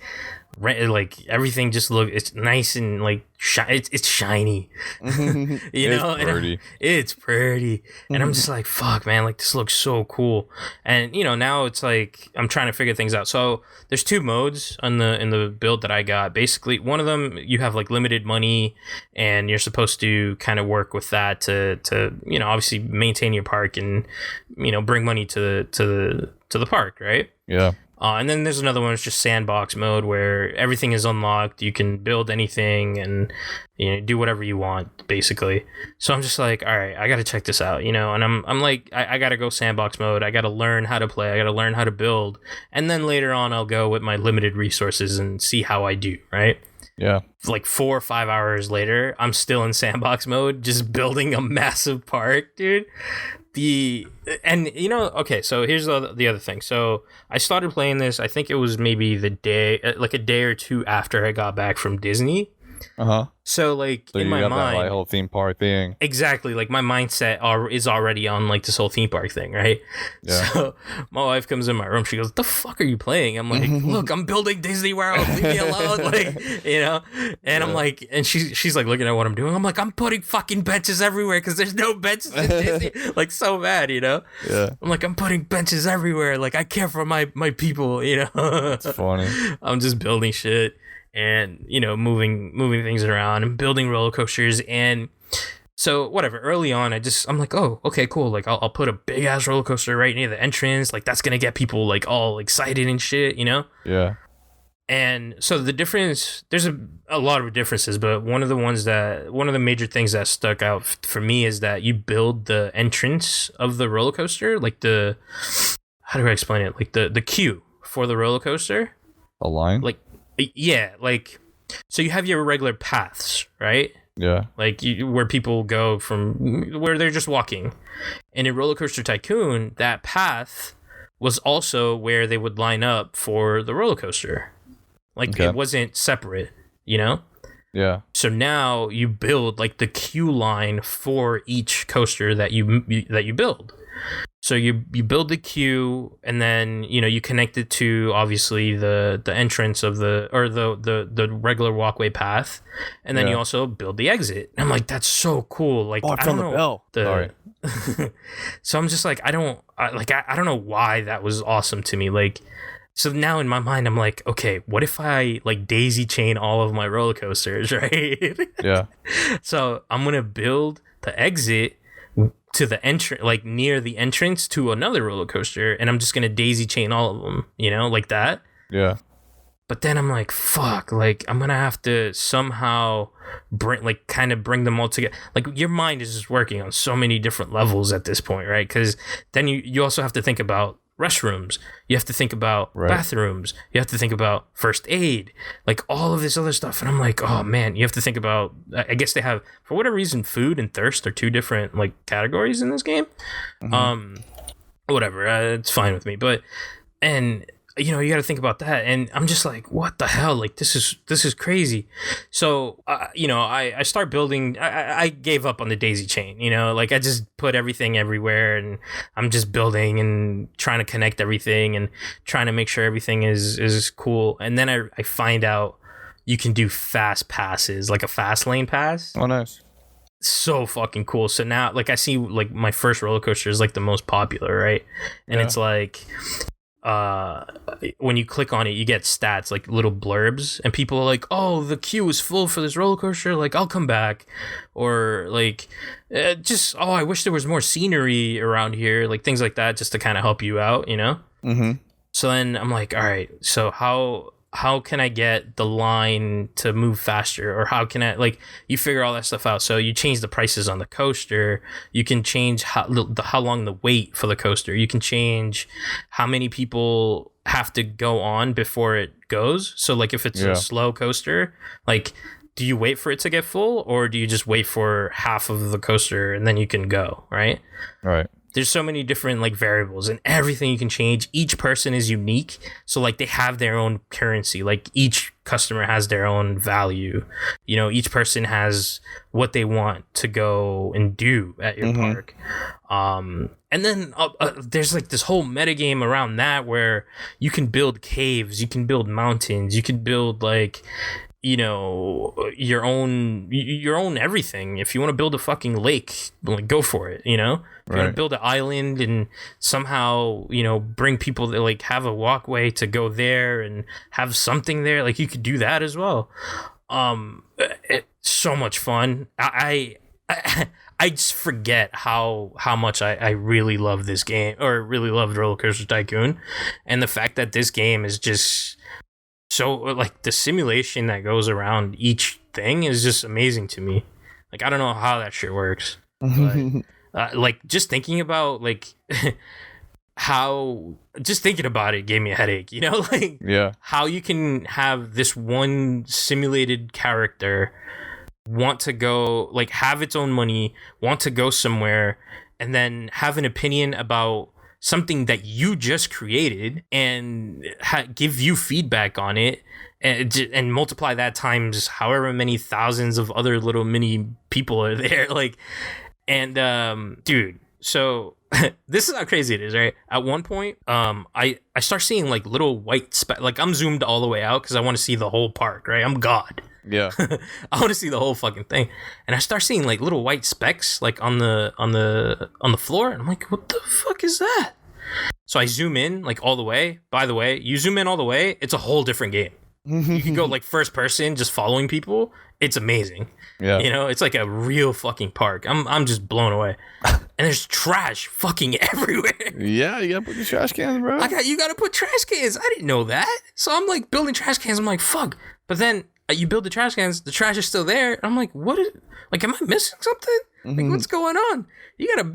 S2: everything just it's nice and like it's shiny.
S1: It's pretty.
S2: It's pretty. And I'm just like, fuck, man, like this looks so cool. And now it's like I'm trying to figure things out. So there's 2 modes in the build that I got. Basically, one of them you have like limited money, and you're supposed to kind of work with that to obviously maintain your park and bring money to the park, right?
S1: Yeah.
S2: And then there's another one, it's just sandbox mode, where everything is unlocked. You can build anything and do whatever you want, basically. So I'm just like, all right, I got to check this out, and I'm like, I got to go sandbox mode. I got to learn how to play. I got to learn how to build. And then later on, I'll go with my limited resources and see how I do, right?
S1: Yeah.
S2: Like 4 or 5 hours later, I'm still in sandbox mode, just building a massive park, dude. Okay, so here's the other thing. So I started playing this, I think it was maybe a day or 2 after I got back from Disney. So like in my mind,
S1: that, like, whole theme park thing.
S2: Exactly, like my mindset is already on like this whole theme park thing, right? Yeah. So my wife comes in my room, she goes, "The fuck are you playing?" I'm like, "Look, I'm building Disney World. Leave me alone." Like, And I'm like, and she's like looking at what I'm doing. I'm like, I'm putting fucking benches everywhere because there's no benches in Disney. Like so bad,
S1: Yeah.
S2: I'm like, I'm putting benches everywhere. Like I care for my people,
S1: It's funny.
S2: I'm just building shit. And moving things around and building roller coasters. And so whatever, early on I'm like, oh, okay, cool, like I'll put a big ass roller coaster right near the entrance, like that's gonna get people like all excited and shit,
S1: Yeah.
S2: And so the difference, there's a lot of differences, but one of the major things that stuck out for me is that you build the entrance of the roller coaster, like how do I explain it, like the queue for the roller coaster,
S1: a line,
S2: like. Yeah, like, so you have your regular paths, right?
S1: Yeah.
S2: Like, where people go from, where they're just walking. And in Roller Coaster Tycoon, that path was also where they would line up for the roller coaster. Like, It wasn't separate,
S1: Yeah.
S2: So now you build, like, the queue line for each coaster that you build. So you build the queue, and then you connect it to obviously the entrance of the regular walkway path, and then you also build the exit. I'm like, that's so cool. Like,
S1: I found the bell. Sorry.
S2: So I'm just like, I don't know why that was awesome to me. Like, so now in my mind, I'm like, okay, what if I like daisy chain all of my roller coasters, right?
S1: Yeah.
S2: So I'm gonna build the exit to the entrance, like near the entrance to another roller coaster, and I'm just gonna daisy chain all of them, like that.
S1: Yeah.
S2: But then I'm like, fuck, like I'm gonna have to somehow bring them all together. Like your mind is just working on so many different levels at this point, right? Because then you also have to think about restrooms. You have to think about
S1: Right.
S2: bathrooms. You have to think about first aid, like all of this other stuff. And I'm like, oh man, you have to think about, I guess they have, for whatever reason, food and thirst are two different like categories in this game. Whatever, it's fine with me. But, and you know, you got to think about that. And I'm just like, what the hell? Like, this is crazy. So, you know, I start building, I gave up on the daisy chain, you know, like I just put everything everywhere and I'm just building and trying to connect everything and trying to make sure everything is cool. And then I find out you can do fast passes, like a fast lane pass.
S1: Oh, nice.
S2: So fucking cool. So now, like, I see like my first roller coaster is like the most popular, right? And it's like, when you click on it, you get stats, like little blurbs, and people are like, oh, the queue is full for this roller coaster, like I'll come back, or like just, oh, I wish there was more scenery around here, like things like that, just to kind of help you out, you know. So then I'm like, all right, so how can I get the line to move faster, or how can I, like, you figure all that stuff out. So you change the prices on the coaster. You can change how long the wait for the coaster. You can change how many people have to go on before it goes. So like if it's a slow coaster, like, do you wait for it to get full, or do you just wait for half of the coaster and then you can go, right?
S1: Right.
S2: There's so many different like variables and everything you can change. Each person is unique. So like they have their own currency. Like each customer has their own value. You know, each person has what they want to go and do at your park. And then there's like this whole metagame around that where you can build caves, you can build mountains, you can build like, you know, your own everything. If you want to build a fucking lake, like go for it, you know. If you want to build an island and somehow, you know, bring people that like have a walkway to go there and have something there, like you could do that as well. It's so much fun. I just forget how much I really love this game, or really loved Roller Coaster Tycoon, and the fact that this game is just so, like, the simulation that goes around each thing is just amazing to me. Like, I don't know how that shit works. But, like, just thinking about, like, just thinking about it gave me a headache, you know? Like, how you can have this one simulated character want to go, like, have its own money, want to go somewhere, and then have an opinion about something that you just created and give you feedback on it, and multiply that times however many thousands of other little mini people are there. Like, and dude, so this is how crazy it is, right? At one point, I start seeing like little white like I'm zoomed all the way out because I want to see the whole park, right? I'm God.
S1: Yeah.
S2: I want to see the whole fucking thing. And I start seeing like little white specks like on the floor, and I'm like, what the fuck is that? So I zoom in like all the way. By the way, you zoom in all the way, it's a whole different game. You can go like first person, just following people. It's amazing. Yeah. You know, it's like a real fucking park. I'm just blown away. And there's trash fucking everywhere.
S1: Yeah, you gotta put the trash cans, bro.
S2: You gotta put trash cans. I didn't know that. So I'm like building trash cans. I'm like, fuck. But then you build the trash cans, the trash is still there. And I'm like, what is, like, am I missing something? Like, what's going on? You gotta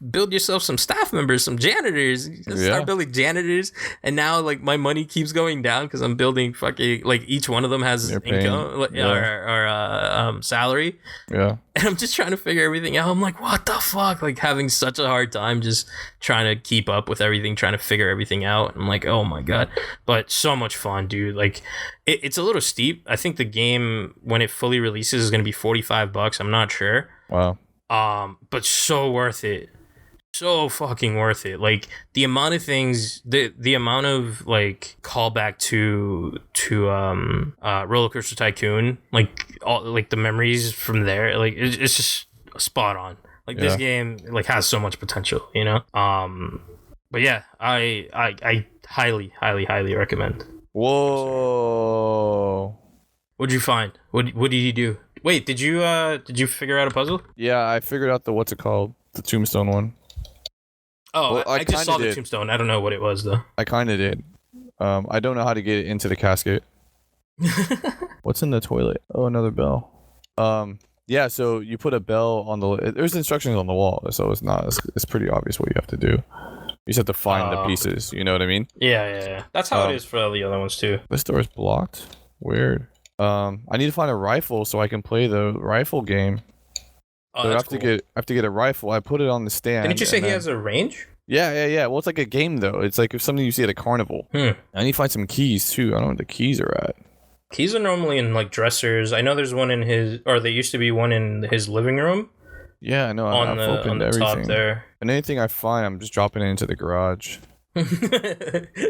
S2: build yourself some staff members, some janitors. Start building janitors, and now like my money keeps going down because I'm building fucking, like, each one of them has income or salary. Yeah, and I'm just trying to figure everything out. I'm like, what the fuck? Like, having such a hard time just trying to keep up with everything, trying to figure everything out. I'm like, oh my god, but so much fun, dude. Like, it's a little steep. I think the game, when it fully releases, is gonna be $45. I'm not sure. Wow. But so worth it. So fucking worth it. Like, the amount of things, the amount of like callback to Roller Coaster Tycoon, like all like the memories from there, like it's just spot on. Like, this game like has so much potential, you know. But yeah, I highly recommend.
S1: Whoa.
S2: What'd you find? What did you do? Wait, did you figure out a puzzle?
S1: Yeah, I figured out what's it called? The tombstone one.
S2: Oh, well, I just saw the tombstone. I don't know what it was though.
S1: I kind of did. I don't know how to get it into the casket. What's in the toilet? Oh, another bell. Yeah, so you put a bell on the. There's instructions on the wall, so it's pretty obvious what you have to do. You just have to find the pieces. You know what I mean?
S2: Yeah. That's how it is for the other ones too.
S1: This door is blocked. Weird. I need to find a rifle so I can play the rifle game.
S2: Oh,
S1: so
S2: that's
S1: I have to get a rifle. I put it on the stand.
S2: Didn't you say he has a range?
S1: Yeah. Well, it's like a game though. It's like something you see at a carnival. I need to find some keys too. I don't know where the keys are at.
S2: Keys are normally in like dressers. I know there's one in there used to be one in his living room.
S1: Yeah, I know.
S2: On
S1: I've opened
S2: the
S1: everything.
S2: top there.
S1: And anything I find, I'm just dropping it into the garage.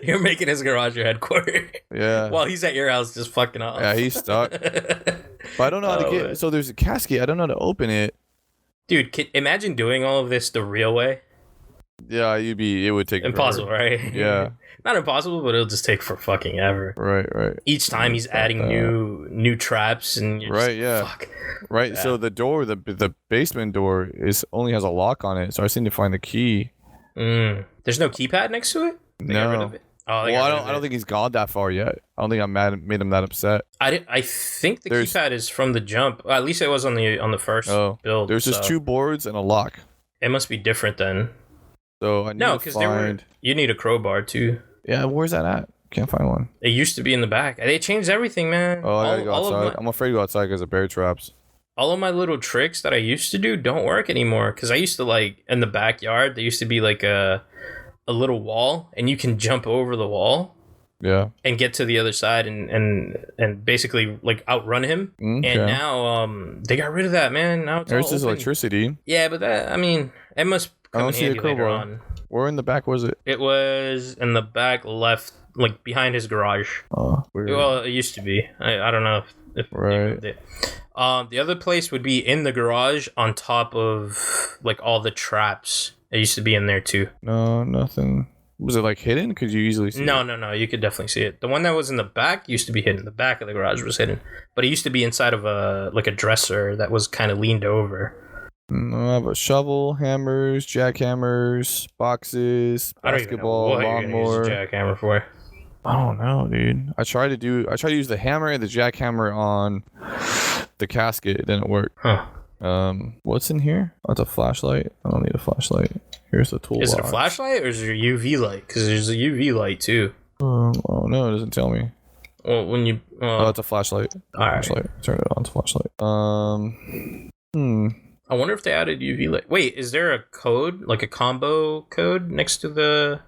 S2: You're making his garage your headquarters.
S1: Yeah.
S2: While he's at your house just fucking off.
S1: Yeah, he's stuck. But I don't know how to get...
S2: Man.
S1: So there's a casket. I don't know how to open it.
S2: Dude, imagine doing all of this the real way.
S1: Yeah, it would take
S2: impossible,
S1: forever.
S2: right?
S1: Yeah.
S2: Not impossible, but it'll just take for fucking ever.
S1: Right.
S2: Each time he's adding new traps and you're just, fuck.
S1: Right.
S2: Yeah.
S1: So the door, the basement door only has a lock on it. So I just need to find the key.
S2: There's no keypad next to it? They got rid of it? Oh,
S1: I don't think he's gone that far yet. I don't think I made him that upset.
S2: I think the keypad is from the jump. At least it was on the first build.
S1: There's just 2 boards and a lock.
S2: It must be different then.
S1: So I need to find...
S2: you need a crowbar too.
S1: Yeah, where's that at? Can't find one.
S2: It used to be in the back. They changed everything, man.
S1: Oh, I gotta go outside. I'm afraid to go outside because of bear traps.
S2: All of my little tricks that I used to do don't work anymore. Because I used to, like, in the backyard, there used to be, like, a little wall. And you can jump over the wall.
S1: Yeah.
S2: And get to the other side and basically, like, outrun him. Okay. And now, they got rid of that, man. Now it's
S1: There's this electricity.
S2: Yeah, but it must come in handy later on.
S1: Where in the back was it?
S2: It was in the back left, like, behind his garage.
S1: Oh, weird.
S2: Well, it used to be. I don't know if
S1: right.
S2: it. The other place would be in the garage on top of, like, all the traps. It used to be in there, too.
S1: No, nothing. Was it, like, hidden? Could you easily see it?
S2: No. You could definitely see it. The one that was in the back used to be hidden. The back of the garage was hidden. But it used to be inside of a dresser that was kind of leaned over.
S1: I have a shovel, hammers, jackhammers, boxes, basketball,
S2: I don't even know what
S1: lawnmower.
S2: You're gonna use a jackhammer for.
S1: I don't know, dude. I tried to use the hammer and the jackhammer on the casket. It didn't work.
S2: Huh.
S1: What's in here? Oh, it's a flashlight. I don't need a flashlight. Here's the toolbox.
S2: Is it a flashlight or is it your UV light? Because there's a UV light too.
S1: Oh no, it doesn't tell me.
S2: Well, when you
S1: it's a flashlight.
S2: All right.
S1: Flashlight. Turn it on. It's a flashlight.
S2: I wonder if they added UV light. Wait, is there a code, like a combo code next to the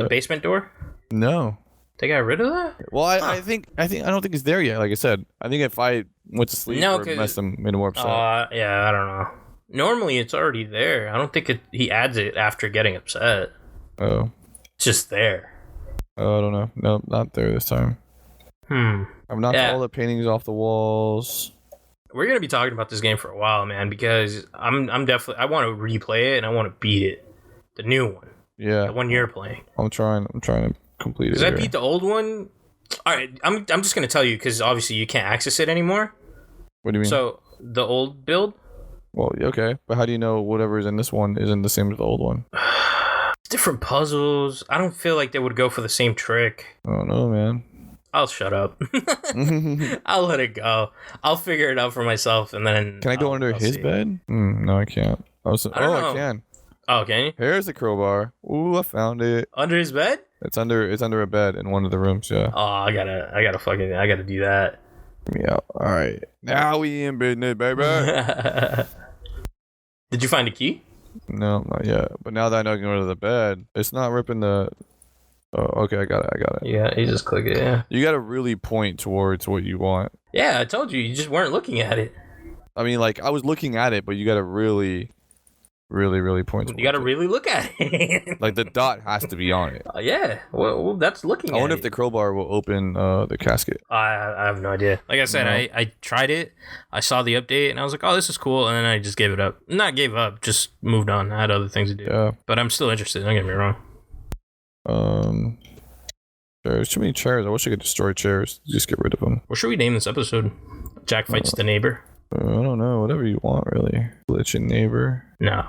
S2: basement door?
S1: No.
S2: They got rid of that?
S1: Well, I don't think it's there yet. Like I said, I think if I went to sleep or messed them, made them more upset.
S2: Yeah, I don't know. Normally, it's already there. I don't think he adds it after getting upset.
S1: Oh.
S2: It's just there.
S1: Oh, I don't know. No, not there this time. I've knocked all the paintings off the walls.
S2: We're gonna be talking about this game for a while, man, because I'm definitely I want to replay it and I want to beat it, the new one.
S1: Yeah,
S2: the one you're playing.
S1: I'm trying to complete it.
S2: Because I beat the old one. All right, I'm just gonna tell you because obviously you can't access it anymore.
S1: What do you mean?
S2: So the old build.
S1: Well, okay, but how do you know whatever is in this one isn't the same as the old one?
S2: Different puzzles. I don't feel like they would go for the same trick.
S1: I don't know, man.
S2: I'll shut up. I'll let it go. I'll figure it out for myself, and then.
S1: Can I go under his bed? No, I can't. I can.
S2: Oh, can you?
S1: Here's the crowbar. Ooh, I found it.
S2: Under his bed?
S1: It's under a bed in one of the rooms. Yeah.
S2: Oh, I gotta do that.
S1: Yeah. All right. Now we in business, baby.
S2: Did you find a key?
S1: No, not yet. But now that I know I can go to the bed, it's not ripping the. Oh, okay, I got it.
S2: Yeah, you just click it, yeah.
S1: You gotta really point towards what you want.
S2: Yeah, I told you just weren't looking at it.
S1: I mean, like, I was looking at it, but you gotta really point towards
S2: You gotta really look at it.
S1: Like, the dot has to be on it.
S2: Yeah, well, that's looking at it.
S1: I wonder if the crowbar will open the casket.
S2: I have no idea. Like I said, I tried it, I saw the update, and I was like, oh, this is cool, and then I just gave it up. Not gave up, just moved on. I had other things to do.
S1: Yeah.
S2: But I'm still interested, don't get me wrong.
S1: There's too many chairs. I wish I could destroy chairs. Just get rid of them.
S2: What should we name this episode? Jack fights the neighbor.
S1: I don't know. Whatever you want, really. Glitching neighbor.
S2: No.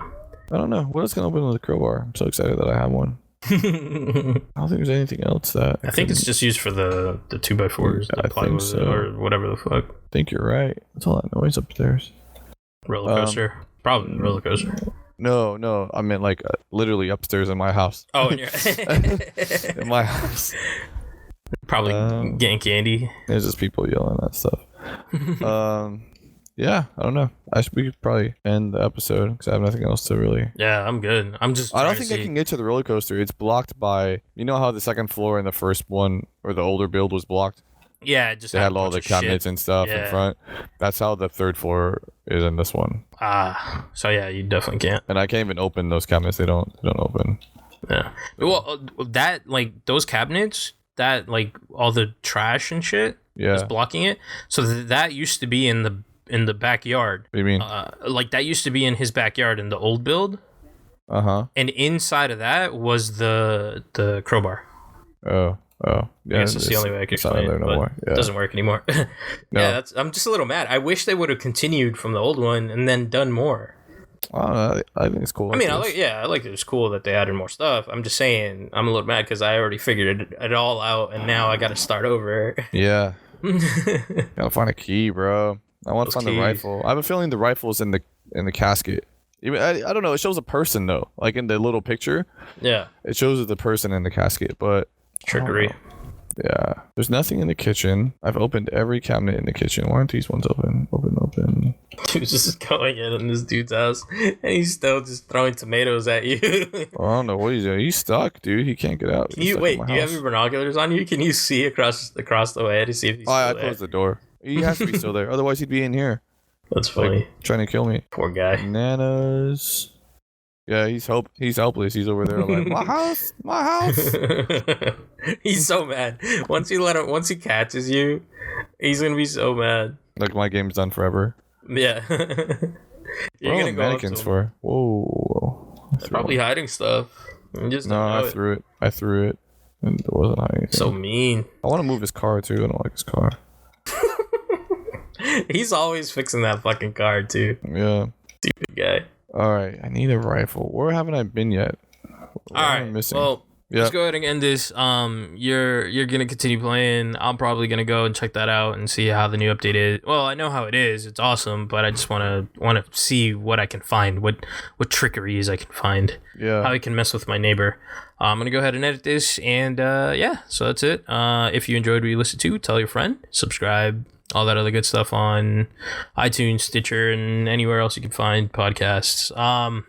S1: I don't know. What else can open with a crowbar? I'm so excited that I have one. I don't think there's anything else that.
S2: I think it's just used for the 2x4s.
S1: I think so.
S2: Or whatever the fuck.
S1: I think you're right. What's all that noise upstairs?
S2: Roller coaster. Probably roller coaster.
S1: No. I meant like literally upstairs in my house.
S2: Oh, in your
S1: In my house.
S2: Probably getting candy.
S1: There's just people yelling at stuff. Yeah, I don't know. We could probably end the episode because I have nothing else to really.
S2: Yeah, I'm good. I'm just.
S1: I don't think I can get to the roller coaster. It's blocked by. You know how the second floor in the first one or the older build was blocked?
S2: Yeah, it just
S1: they had all the cabinets and stuff in front. That's how the third floor is in this one.
S2: So yeah, you definitely can't.
S1: And I can't even open those cabinets. They don't open.
S2: Yeah. Well, that like those cabinets, that like all the trash and shit is blocking it. So that used to be in the backyard.
S1: What do you mean?
S2: Like that used to be in his backyard in the old build. And inside of that was the crowbar.
S1: Oh. Yeah,
S2: I guess that's the only way I can explain it, but it doesn't work anymore. Yeah, I'm just a little mad. I wish they would have continued from the old one and then done more.
S1: I think it's cool.
S2: I mean, I like it was cool that they added more stuff. I'm just saying, I'm a little mad because I already figured it all out, and now I got to start over.
S1: Yeah. Gotta find a key, bro. I want to find the rifle. I have a feeling the rifle's in the casket. Even I don't know. It shows a person though, like in the little picture.
S2: Yeah.
S1: It shows the person in the casket, but
S2: trickery.
S1: Yeah. There's nothing in the kitchen. I've opened every cabinet in the kitchen. Why aren't these ones open? Open.
S2: Dude's just going in this dude's house, and he's still just throwing tomatoes at you.
S1: I don't know what he's doing. He's stuck, dude. He can't get out.
S2: Can you wait? Do you have your binoculars on you? Can you see across the way to see if he's still
S1: I
S2: there?
S1: closed the door. He has to be still there. Otherwise, he'd be in here.
S2: That's funny.
S1: Like, trying to kill me.
S2: Poor guy.
S1: Bananas. Yeah, he's helpless. He's over there like, my house.
S2: He's so mad. Once he catches you, he's gonna be so mad.
S1: Like my game's done forever.
S2: Yeah.
S1: You're gonna go mannequins for? Whoa.
S2: They're probably hiding stuff.
S1: I threw it. And it wasn't hiding.
S2: So mean.
S1: I want to move his car too. I don't like his car.
S2: He's always fixing that fucking car too.
S1: Yeah.
S2: Stupid guy.
S1: All right, I need a rifle. Where haven't I been yet?
S2: All right, missing? Well, let's go ahead and end this. You're gonna continue playing. I'm probably gonna go and check that out and see how the new update is. Well, I know how it is. It's awesome, but I just wanna see what I can find, what trickeries I can find.
S1: Yeah.
S2: How I can mess with my neighbor. I'm gonna go ahead and edit this, and so that's it. If you enjoyed what you listened to, tell your friend, subscribe. All that other good stuff on iTunes, Stitcher, and anywhere else you can find podcasts. You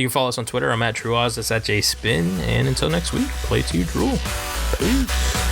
S2: can follow us on Twitter. I'm at TrueOz. That's at JSpin. And until next week, play to Drool. Peace.